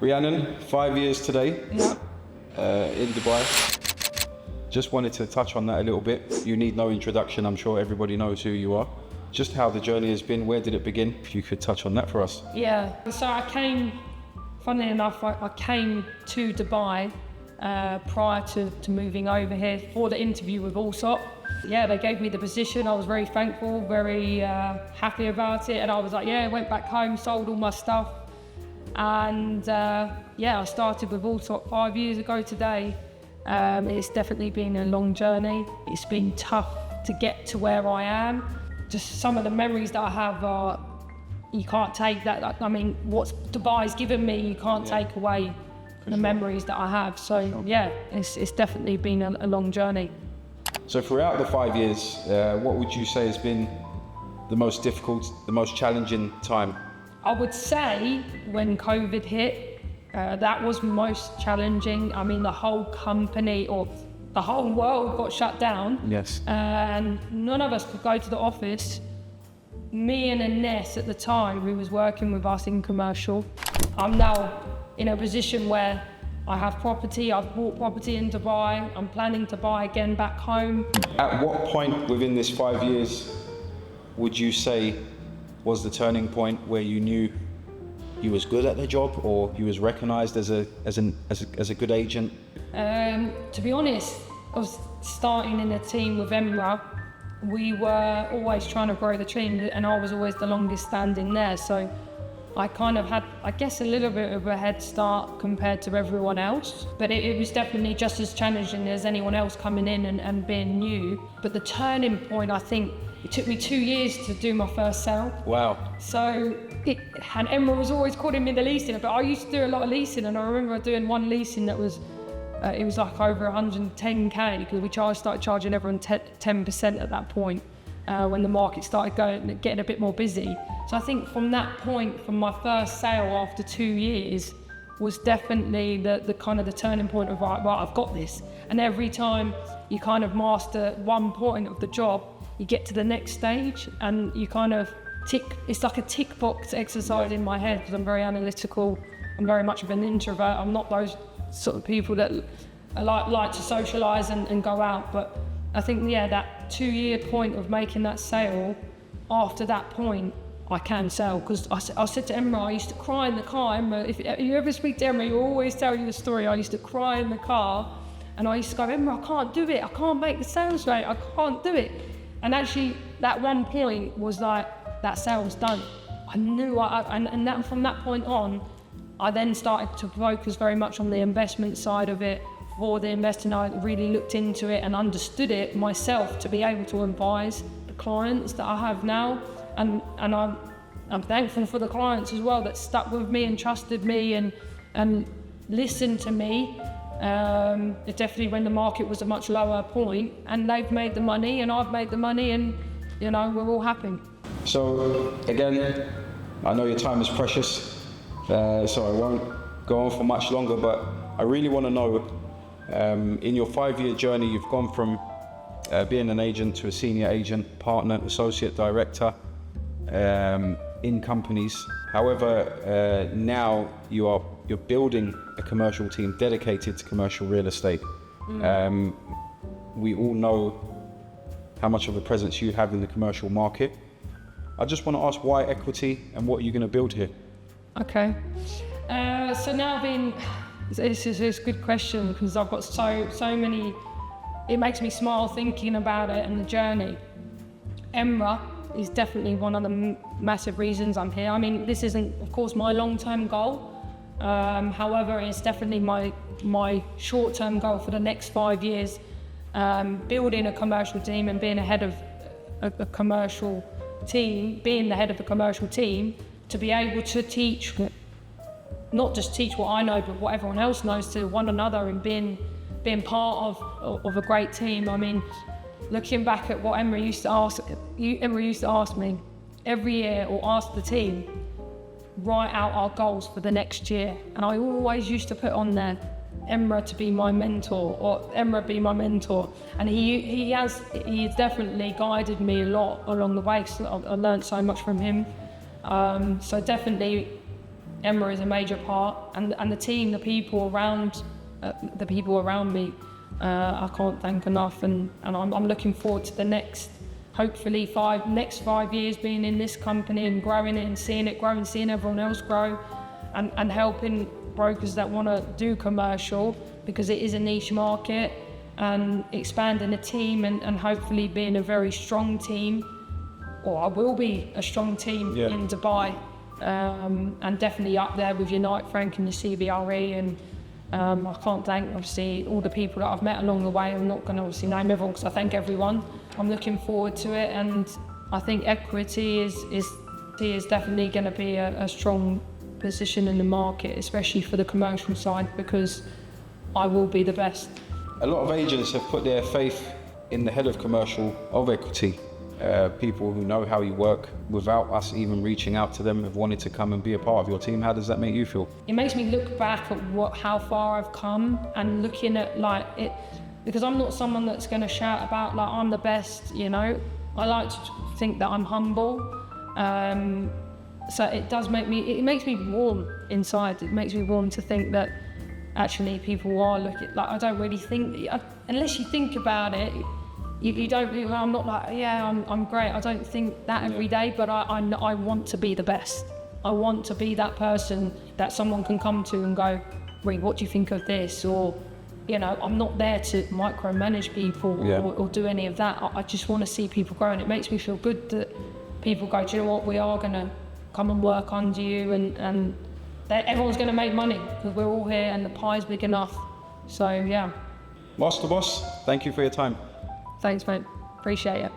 Rhiannon, 5 years today in Dubai. Just wanted to touch on that a little bit. You need no introduction, I'm sure everybody knows who you are. Just how the journey has been, where did it begin? If you could touch on that for us. Yeah, so I came, funnily enough, I came to Dubai prior to moving over here for the interview with Allsop. Yeah, they gave me the position. I was very thankful, very happy about it. And I was like, yeah, went back home, sold all my stuff. And I started with Allsop 5 years ago today. It's definitely been a long journey. It's been tough to get to where I am. Just some of the memories that I have are, you can't take that. I mean, what Dubai's given me, you can't take away the memories that I have. So yeah, it's definitely been a long journey. So throughout the 5 years, what would you say has been the most difficult, the most challenging time? I would say when COVID hit, that was most challenging. I mean, the whole company or the whole world got shut down. Yes. And none of us could go to the office. Me and Ines at the time, who was working with us in commercial, I'm now in a position where I have property, I've bought property in Dubai, I'm planning to buy again back home. At what point within this 5 years would you say was the turning point where you knew you was good at the job or you was recognised as a good agent? To be honest, I was starting in a team with Emra. We were always trying to grow the team and I was always the longest standing there. So I kind of had, I guess, a little bit of a head start compared to everyone else. But it was definitely just as challenging as anyone else coming in and being new. But the turning point, I think, it took me 2 years to do my first sale. Wow. So, and Emma was always calling me the leasing, but I used to do a lot of leasing, and I remember doing one leasing that was, it was like over 110k, because we started charging everyone 10% at that point, when the market started getting a bit more busy. So I think from that point, from my first sale after 2 years, was definitely the kind of the turning point of, right, I've got this. And every time you kind of master one point of the job, you get to the next stage and you kind of it's like a tick box exercise in my head, because I'm very analytical. I'm very much of an introvert. I'm not those sort of people that like to socialise and go out. But I think, yeah, that 2 year point of making that sale, after that point, I can sell. Because I said to Emma, I used to cry in the car. Emma, if you ever speak to Emma, you always tell you the story. I used to cry in the car and I used to go, Emma, I can't do it. I can't make the sales rate. I can't do it. And actually, that one point was like, that sale was done. I knew, and from that point on, I then started to focus very much on the investment side of it. For the investing, I really looked into it and understood it myself to be able to advise the clients that I have now. And I'm thankful for the clients as well that stuck with me and trusted me and listened to me. Definitely when the market was a much lower point, and they've made the money and I've made the money, and you know, we're all happy. So again, I know your time is precious, so I won't go on for much longer, but I really want to know, in your 5 year journey, you've gone from being an agent to a senior agent, partner, associate director in companies. However, now you're building a commercial team dedicated to commercial real estate. We all know how much of a presence you have in the commercial market. I just want to ask, why equity and what are you going to build here? Okay. So now it's a good question, because I've got so many, it makes me smile thinking about it and the journey. Emra is definitely one of the massive reasons I'm here. I mean, this isn't, of course, my long-term goal. However, it's definitely my short-term goal for the next 5 years. Building a commercial team and being ahead of a commercial team, being the head of a commercial team, to be able to teach, not just teach what I know, but what everyone else knows to one another, and being part of a great team. I mean, looking back at what Emma used to ask me every year, or ask the team, write out our goals for the next year. And I always used to put on there, Emra to be my mentor, or Emra be my mentor. And he has definitely guided me a lot along the way, so I learned so much from him. So definitely Emma is a major part, and the team, the people around me, I can't thank enough. And I'm looking forward to the next, hopefully 5 years being in this company and growing it and seeing it grow and seeing everyone else grow, and helping brokers that want to do commercial, because it is a niche market, and expanding the team and hopefully being a very strong team, or I will be a strong team in Dubai, and definitely up there with your Knight Frank and your CBRE, and I can't thank obviously all the people that I've met along the way. I'm not going to obviously name everyone because I thank everyone. I'm looking forward to it, and I think equity is definitely going to be a strong position in the market, especially for the commercial side, because I will be the best. A lot of agents have put their faith in the head of commercial of equity. People who know how you work, without us even reaching out to them, have wanted to come and be a part of your team. How does that make you feel? It makes me look back at how far I've come, and looking at like it, because I'm not someone that's going to shout about like I'm the best, you know. I like to think that I'm humble. So it makes me warm inside. It makes me warm to think that actually people are looking, like I don't really think, unless you think about it, you don't, I'm not like, yeah, I'm great. I don't think that every day, but I want to be the best. I want to be that person that someone can come to and go, Rhi, what do you think of this? Or, you know, I'm not there to micromanage people or do any of that. I just want to see people grow, and it makes me feel good that people go, do you know what, we are going to come and work under you, and that everyone's going to make money because we're all here and the pie's big enough. So, yeah. Master Boss, thank you for your time. Thanks, mate. Appreciate it.